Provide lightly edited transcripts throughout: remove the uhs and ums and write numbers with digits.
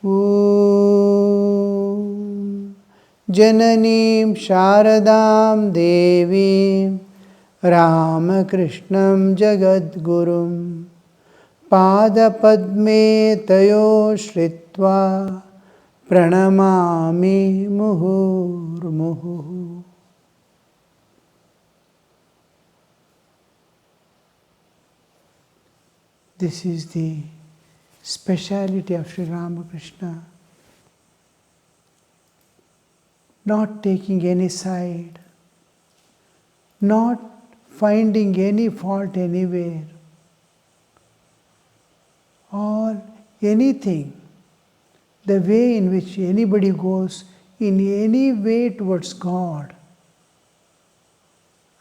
Om Jananim Sharadam Devim Ramakrishnam Jagadgurum Padapadme Tayo Shritva Pranamami Muhurmuhu. This is the speciality of Sri Ramakrishna, not taking any side, not finding any fault anywhere, or anything, the way in which anybody goes in any way towards God,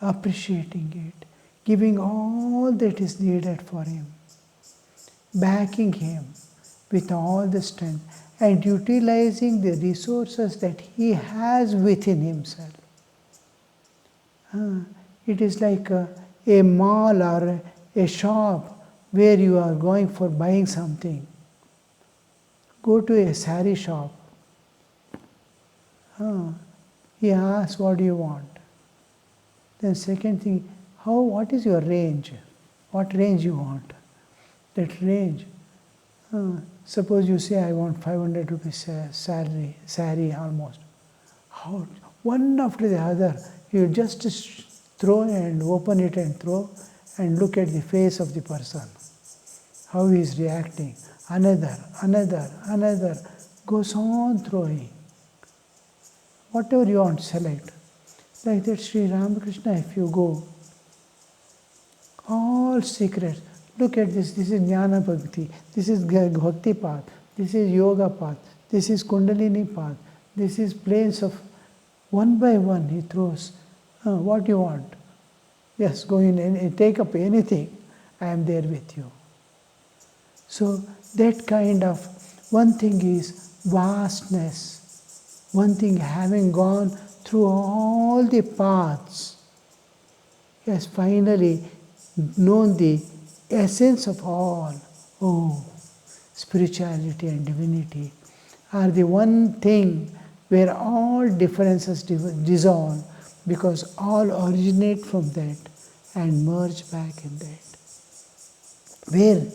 appreciating it, giving all that is needed for him, backing him with all the strength, and utilizing the resources that he has within himself. It is like a mall or a shop where you are going for buying something. Go to a sari shop. He asks, what do you want? Then second thing, what is your range? What range you want? That range. Suppose you say, I want 500 rupees sari almost. How? One after the other, you just throw and open it and throw and look at the face of the person. How he is reacting. Another, goes on throwing. Whatever you want, select. Like that Sri Ramakrishna, if you go, all secrets. Look at this is Jnana Bhakti, this is Bhakti path, this is Yoga path, this is Kundalini path, this is planes of one by one he throws. What you want? Yes, go in and take up anything, I am there with you. So that kind of, one thing is vastness, one thing having gone through all the paths, he has finally known the essence of all. Spirituality and divinity are the one thing where all differences dissolve, because all originate from that and merge back in that. Where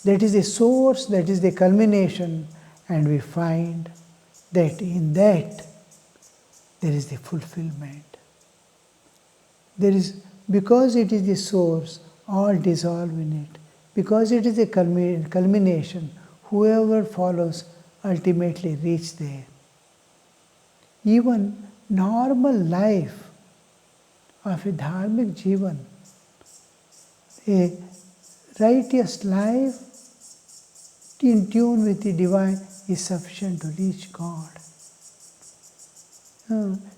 that is the source, that is the culmination, and we find that in that there is the fulfillment. There is, because it is the source, all dissolve in it. Because it is a culmination, whoever follows ultimately reach there. Even normal life of a dharmic jivan, a righteous life in tune with the divine, is sufficient to reach God.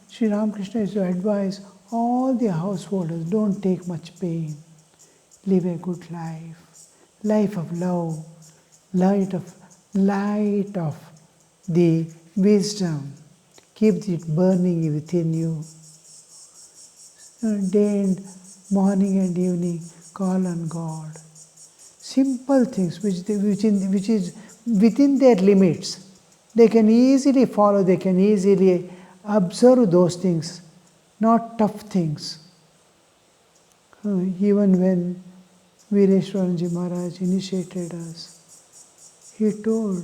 Sri Ramakrishna is to advise all the householders, don't take much pain. Live a good life of love, light of the wisdom. Keep it burning within you. Day and morning and evening, call on God. Simple things which is within their limits. They can easily follow, they can easily observe those things, not tough things. Even when Vireshwaranji Maharaj initiated us, he told,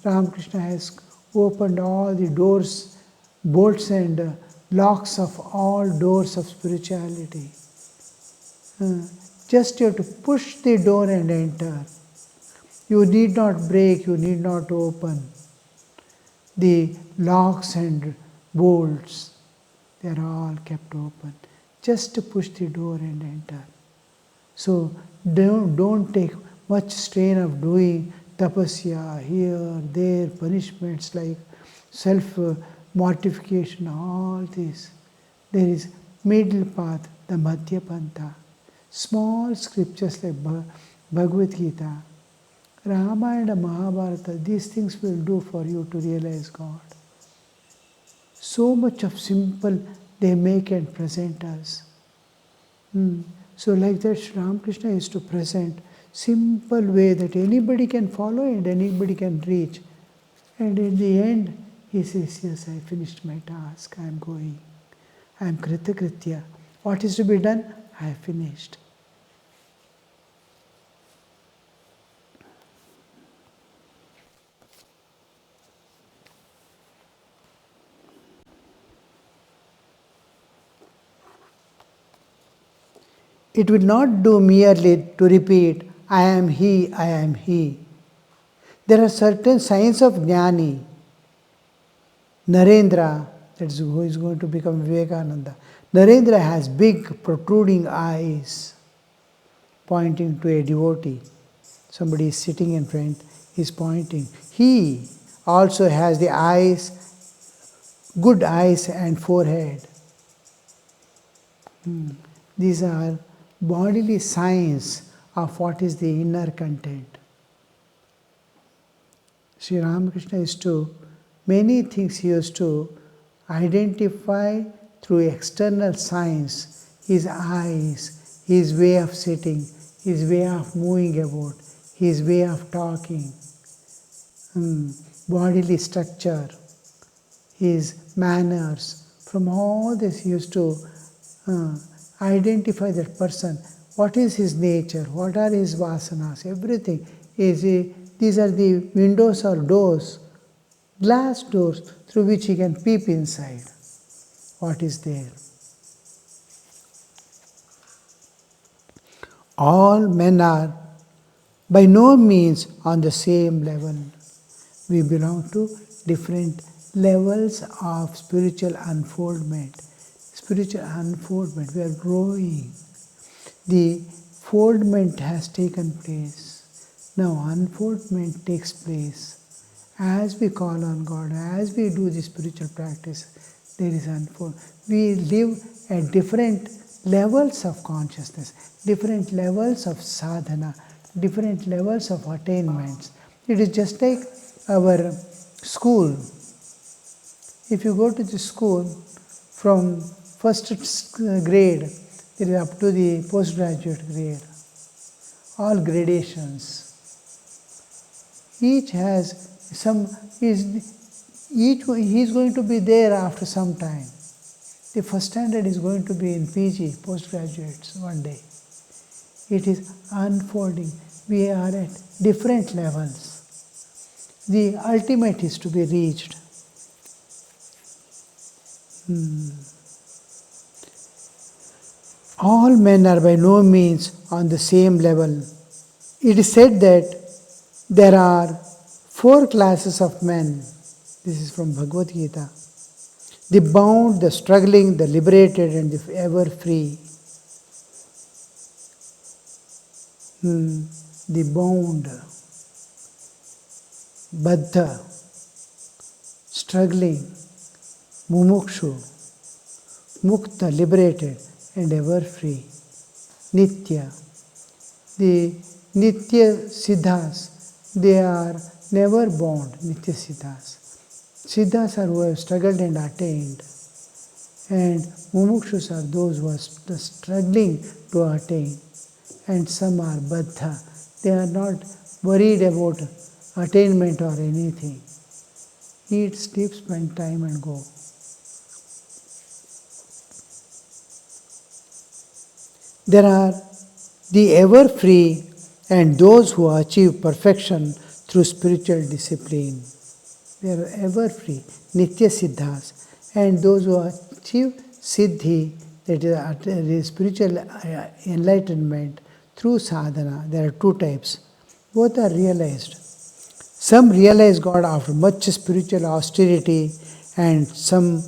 Ramakrishna has opened all the doors, bolts and locks of all doors of spirituality. Just you have to push the door and enter. You need not break, you need not open. The locks and bolts, they are all kept open. Just to push the door and enter. So don't take much strain of doing tapasya here, there, punishments like self-mortification, all this. There is middle path, the Madhya Pantha. Small scriptures like Bhagavad Gita, Ramayana, Mahabharata, these things will do for you to realize God. So much of simple they make and present us. So like that, Sri Ramakrishna is to present simple way that anybody can follow and anybody can reach. And in the end, he says, yes, I finished my task, I am going. I am kritakritya. What is to be done? I have finished. It will not do merely to repeat, I am he, I am he. There are certain signs of jnani. Narendra, that is who is going to become Vinayakananda. Narendra has big protruding eyes pointing to a devotee. Somebody is sitting in front, he is pointing. He also has the eyes, good eyes and forehead. These are bodily signs of what is the inner content. Sri Ramakrishna used to, many things he used to identify through external signs, his eyes, his way of sitting, his way of moving about, his way of talking, bodily structure, his manners. From all this he used to identify that person. What is his nature? What are his vasanas? Everything. These are the windows or doors, glass doors through which he can peep inside. What is there? All men are by no means on the same level. We belong to different levels of spiritual unfoldment. Spiritual unfoldment, we are growing. The foldment has taken place. Now unfoldment takes place. As we call on God, as we do the spiritual practice, there is unfold. We live at different levels of consciousness, different levels of sadhana, different levels of attainments. It is just like our school. If you go to the school from first grade, it is up to the postgraduate grade. All gradations. Each has some, he is going to be there after some time. The first standard is going to be in PG, postgraduates, one day. It is unfolding. We are at different levels. The ultimate is to be reached. All men are by no means on the same level. It is said that there are 4 classes of men. This is from Bhagavad Gita. The bound, the struggling, the liberated, and the ever free. The bound, baddha, struggling, mumukshu, mukta, liberated, and ever free. Nitya. The Nitya Siddhas, they are never bound, Nitya Siddhas. Siddhas are who have struggled and attained. And mumukshus are those who are struggling to attain. And some are baddha. They are not worried about attainment or anything. Eat, sleep, spend time and go. There are the ever free and those who achieve perfection through spiritual discipline. They are ever free, Nitya Siddhas, and those who achieve Siddhi, that is spiritual enlightenment through sadhana. There are 2 types. Both are realized. Some realize God after much spiritual austerity, and some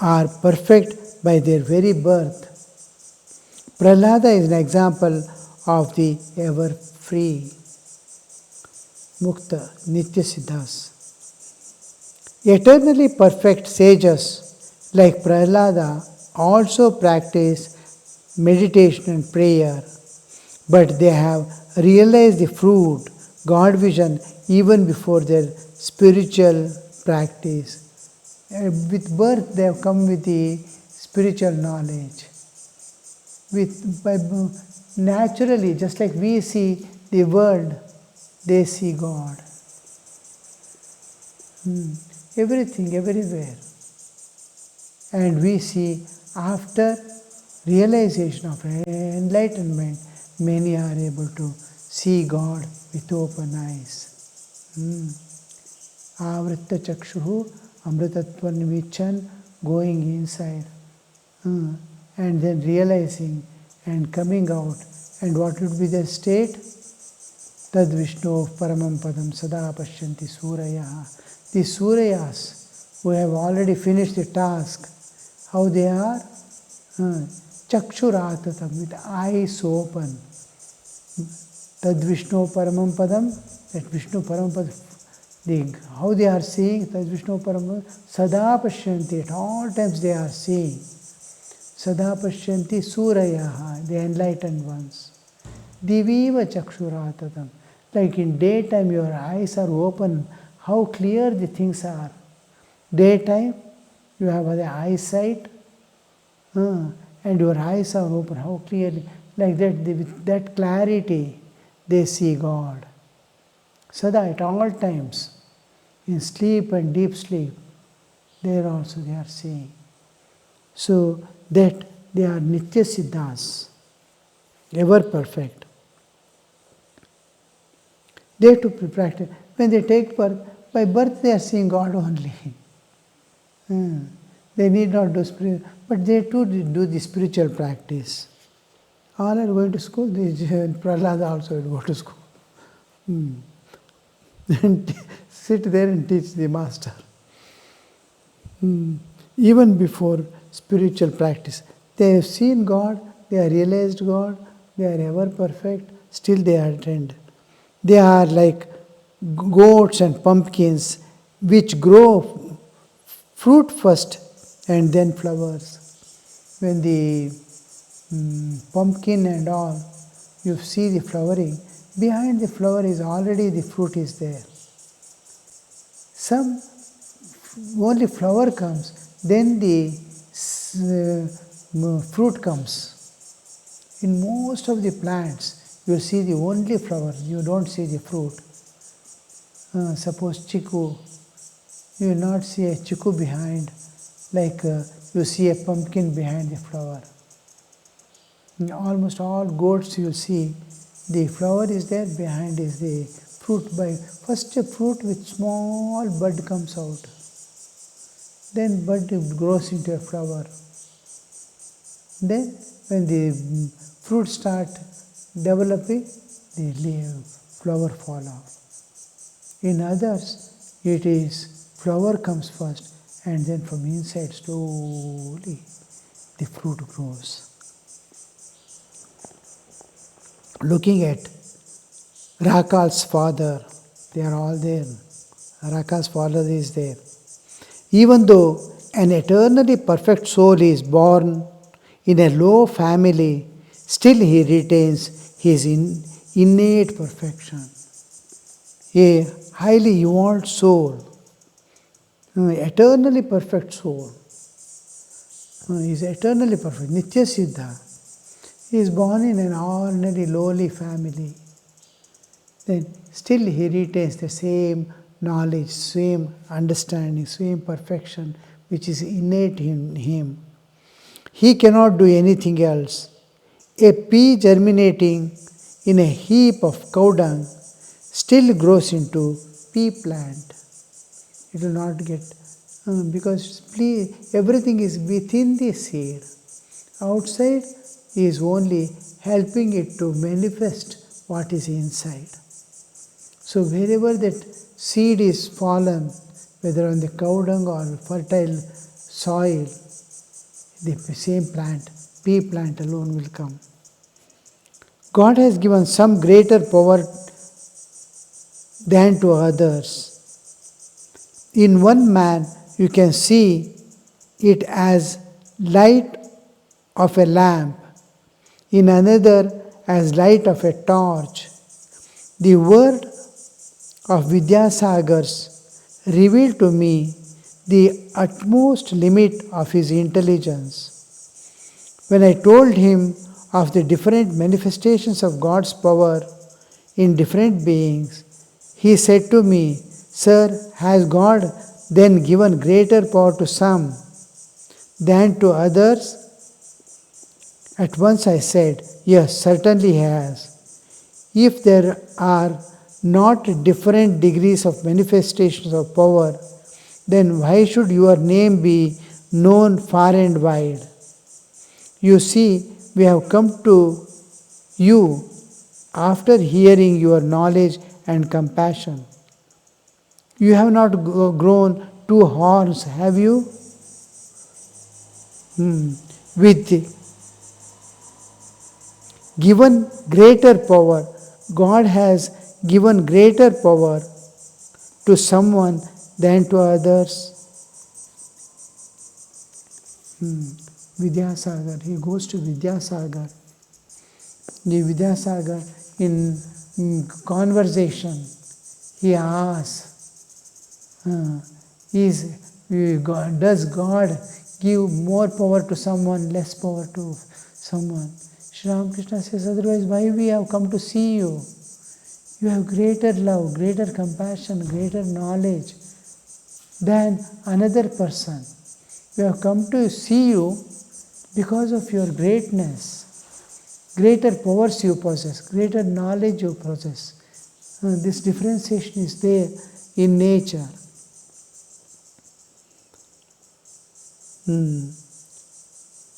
are perfect by their very birth. Prahlada is an example of the ever free, Mukta, Nitya Siddhas. Eternally perfect sages like Prahlada also practice meditation and prayer, but they have realized the fruit, God vision, even before their spiritual practice. With birth, they have come with the spiritual knowledge. Naturally, just like we see the world, they see God. Everything, everywhere. And we see after realization of enlightenment, many are able to see God with open eyes. Avritta chakshuhu amritatva vichan, going inside. And then realizing and coming out. And what would be the state? Tad Vishnu Paramam Padam Sada Pashyanti Surayaha. The Surayas who have already finished the task, how they are? Chakshuratatam, with eyes open. Tad Vishnu Paramam Padam, that Vishnu Paramam Padam, how they are seeing? Tad Vishnu Paramam Sada Pashyanti, at all times they are seeing. Sada Pashyanti Surayaha, the enlightened ones. Diviva Chakshuratatam. Like in daytime your eyes are open, how clear the things are. Daytime you have the eyesight and your eyes are open, how clearly. Like that, with that clarity they see God. Sada, at all times, in sleep and deep sleep, there also they are seeing. So that they are Nitya Siddhas, ever perfect. They to practice. When they take birth, by birth they are seeing God only. They need not do spiritual, but they too do the spiritual practice. All are going to school. Prahlada also will go to school. And sit there and teach the master. Even before spiritual practice, they have seen God, they have realized God, they are ever perfect, still they attend. They are like goats and pumpkins which grow fruit first and then flowers. When the pumpkin and all, you see the flowering, behind the flower is already the fruit is there. Some only flower comes, then the fruit comes. In most of the plants, you see the only flower, you don't see the fruit. Suppose chiku, you will not see a chiku behind, like you see a pumpkin behind the flower. In almost all goats you will see, the flower is there, behind is the fruit. By first a fruit with small bud comes out. Then bud grows into a flower. Then when the fruit start developing, the flower fall off. In others, it is flower comes first and then from inside slowly the fruit grows. Looking at Rakal's father, they are all there. Rakal's father is there. Even though an eternally perfect soul is born in a low family, still he retains his innate perfection. A highly evolved soul, eternally perfect soul, is eternally perfect, Nitya Siddha. He is born in an ordinary lowly family. Then still he retains the same knowledge, same understanding, same perfection which is innate in him. He cannot do anything else. A pea germinating in a heap of cow dung still grows into pea plant. It will not get, because everything is within the seed. Outside is only helping it to manifest what is inside. So wherever that seed is fallen, whether on the cow dung or fertile soil, the same plant, pea plant alone will come. God has given some greater power than to others. In one man, you can see it as light of a lamp, in another as light of a torch. The word of Vidyasagars revealed to me the utmost limit of his intelligence. When I told him of the different manifestations of God's power in different beings. He said to me, Sir, has God then given greater power to some than to others? At once I said, Yes, certainly He has. If there are not different degrees of manifestations of power, then why should your name be known far and wide? You see, we have come to you after hearing your knowledge and compassion. You have not grown two horns, have you? With given greater power, God has given greater power to someone than to others. Vidyasagar, he goes to Vidyasagar. The Vidyasagar in conversation, he asks, does God give more power to someone, less power to someone? Sri Ramakrishna says, otherwise why we have come to see you? You have greater love, greater compassion, greater knowledge than another person. We have come to see you because of your greatness, greater powers you possess, greater knowledge you possess. This differentiation is there in nature.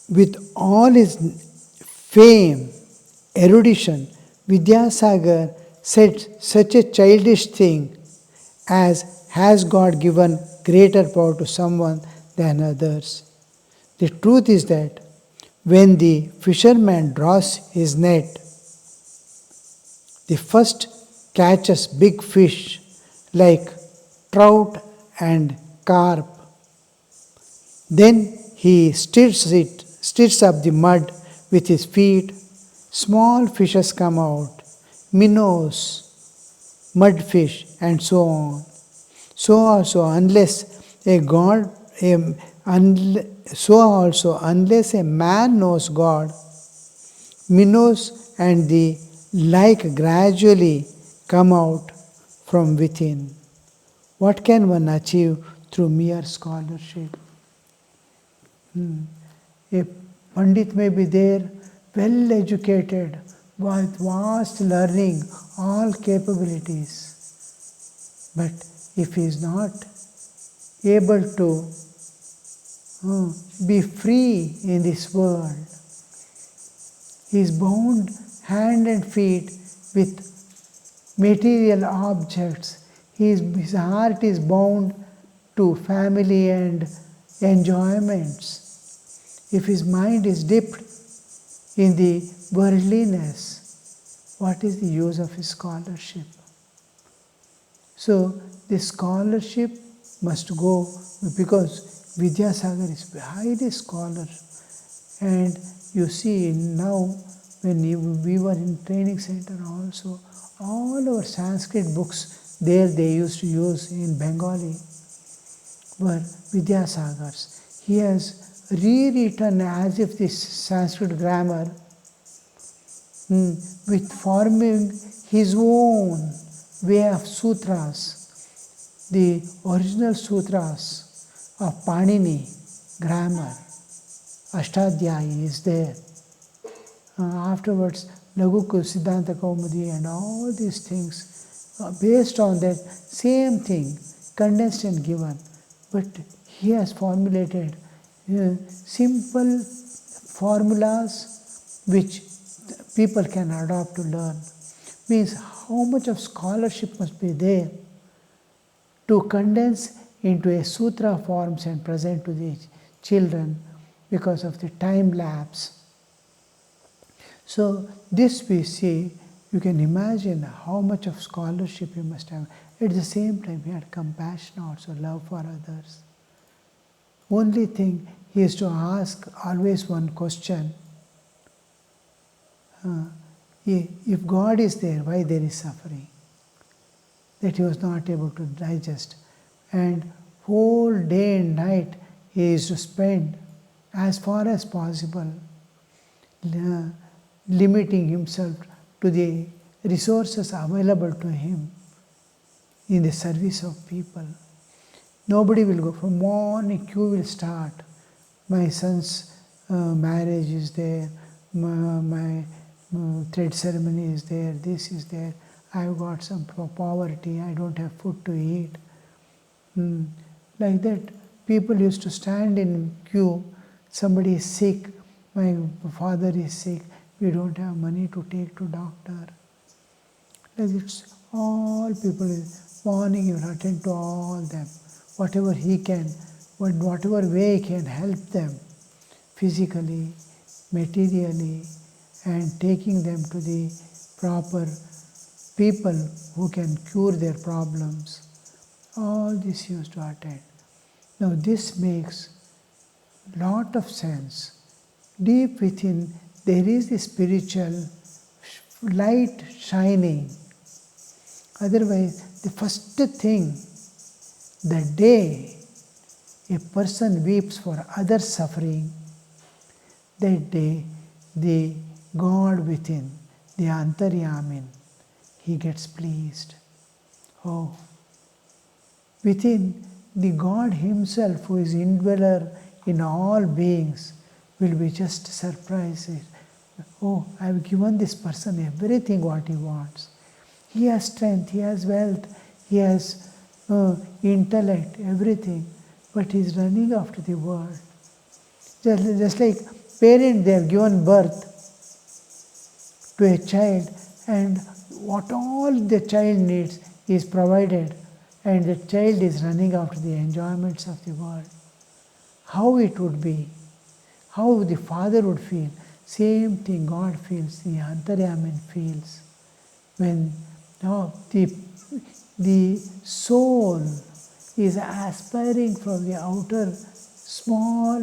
With all his fame, erudition, Vidyasagar said such a childish thing as, has God given greater power to someone than others? The truth is that when the fisherman draws his net, the first catches big fish like trout and carp. Then he stirs up the mud with his feet. Small fishes come out, minnows, mudfish, and so on. So also, unless a man knows God, minnows and the like gradually come out from within. What can one achieve through mere scholarship? A Pandit may be there, well educated, with vast learning, all capabilities. But if he is not able to be free in this world, he is bound hand and feet with material objects. His heart is bound to family and enjoyments. If his mind is dipped in the worldliness, what is the use of his scholarship? So the scholarship must go, because Vidyasagar is highly scholar. And you see now when we were in training center also, all our Sanskrit books there they used to use in Bengali were Vidyasagars. He has rewritten as if this Sanskrit grammar with forming his own way of sutras. The original sutras of Panini grammar, Ashtadhyayi is there. Afterwards, Laghuku, Siddhanta Kaumudi and all these things based on that same thing, condensed and given. But he has formulated simple formulas which people can adopt to learn. Means how much of scholarship must be there to condense into a sutra forms and present to the children because of the time lapse. So this we see, you can imagine how much of scholarship you must have. At the same time, he had compassion also, love for others. Only thing he is to ask always one question. If God is there, why there is suffering? That he was not able to digest. And whole day and night he is to spend as far as possible limiting himself to the resources available to him in the service of people. Nobody will go. From morning, queue will start. My son's marriage is there, my thread ceremony is there, this is there, I've got some poverty, I don't have food to eat. Like that, people used to stand in queue, somebody is sick, my father is sick, we don't have money to take to doctor. Like it's all people, morning you will attend to all them, whatever he can, whatever way he can help them, physically, materially, and taking them to the proper people who can cure their problems. All this used to attend. Now this makes lot of sense. Deep within there is the spiritual light shining. Otherwise, the first thing, the day a person weeps for others' suffering, that day the God within, the Antaryamin, he gets pleased. Oh, within the God himself who is indweller in all beings will be just surprised. Oh, I have given this person everything what he wants. He has strength, he has wealth, he has intellect, everything, but he is running after the world. Just like parents, they have given birth to a child, and what all the child needs is provided, and the child is running after the enjoyments of the world. How it would be, how the father would feel, same thing God feels, the Antaryamin feels. When now the soul is aspiring from the outer small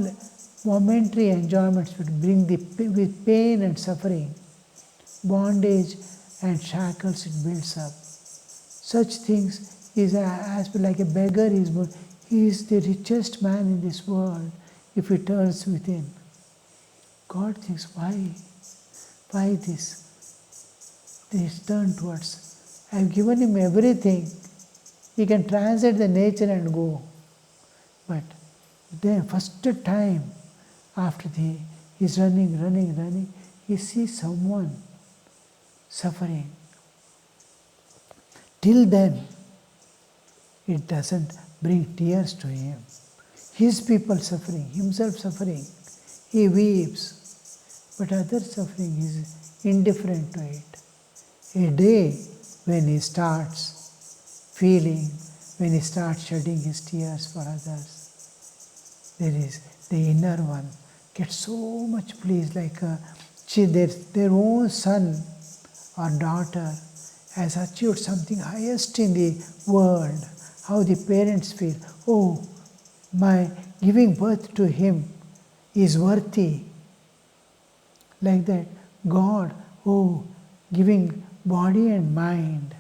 momentary enjoyments which bring with pain and suffering, bondage and shackles it builds up. Such things is as like a beggar he is the richest man in this world if he turns within. God thinks, why this? They turn towards. I have given him everything. He can transit the nature and go. But then first time after he's running, he sees someone suffering. Till then, it doesn't bring tears to him. His people suffering, himself suffering, he weeps. But other suffering is indifferent to it. A day when he starts feeling, when he starts shedding his tears for others, there is the inner one gets so much pleased, like their own son or daughter has achieved something highest in the world. How the parents feel, oh, my giving birth to him is worthy. Like that, God, oh, giving body and mind,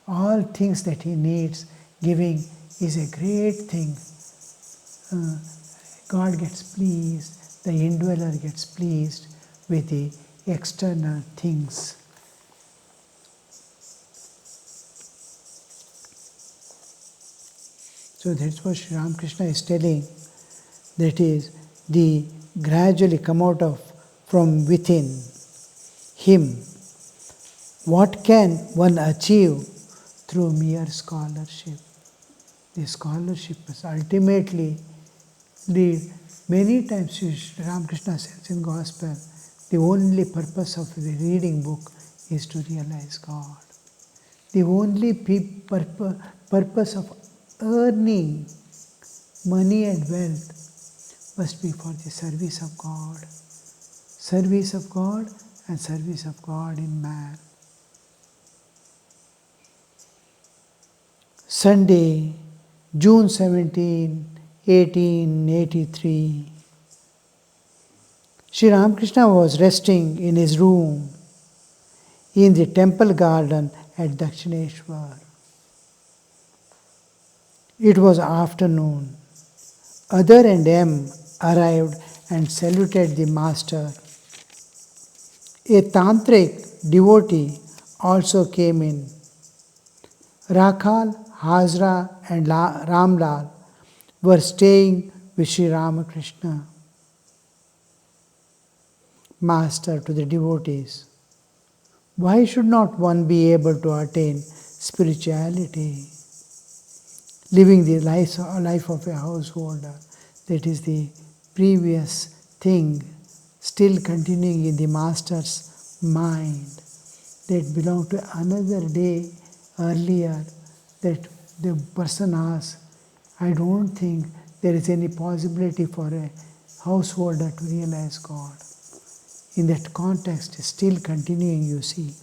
all things that he needs, giving is a great thing. God gets pleased, the indweller gets pleased with the external things. So that's what Sri Ramakrishna is telling, that is, the gradually come out of from within him. What can one achieve through mere scholarship? The scholarship is ultimately lead. Many times Sri Ramakrishna says in Gospel, the only purpose of the reading book is to realize God. The only purpose of earning money and wealth must be for the service of God. Service of God and service of God in man. Sunday, June 17, 1883. Sri Ramakrishna was resting in his room in the temple garden at Dakshineswar. It was afternoon. Other and M arrived and saluted the master. A tantric devotee also came in. Rakhal, Hazra and Ramlal were staying with Sri Ramakrishna, Master to the devotees. Why should not one be able to attain spirituality? Living the life of a householder, that is the previous thing, still continuing in the Master's mind, that belonged to another day earlier, that the person asked, I don't think there is any possibility for a householder to realize God. In that context, still continuing, you see,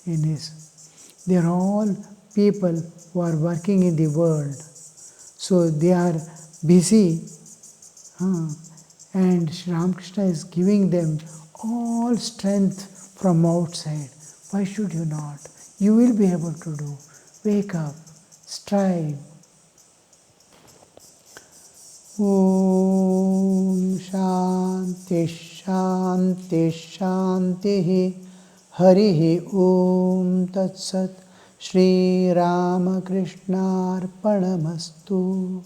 in his. They are all people who are working in the world. So they are busy, and Sri Ramakrishna is giving them all strength from outside. Why should you not? You will be able to do. Wake up, strive. Om Shanti Shanti Shanti Harihi Om Tat Sat Shri Ramakrishna Arpanamastu.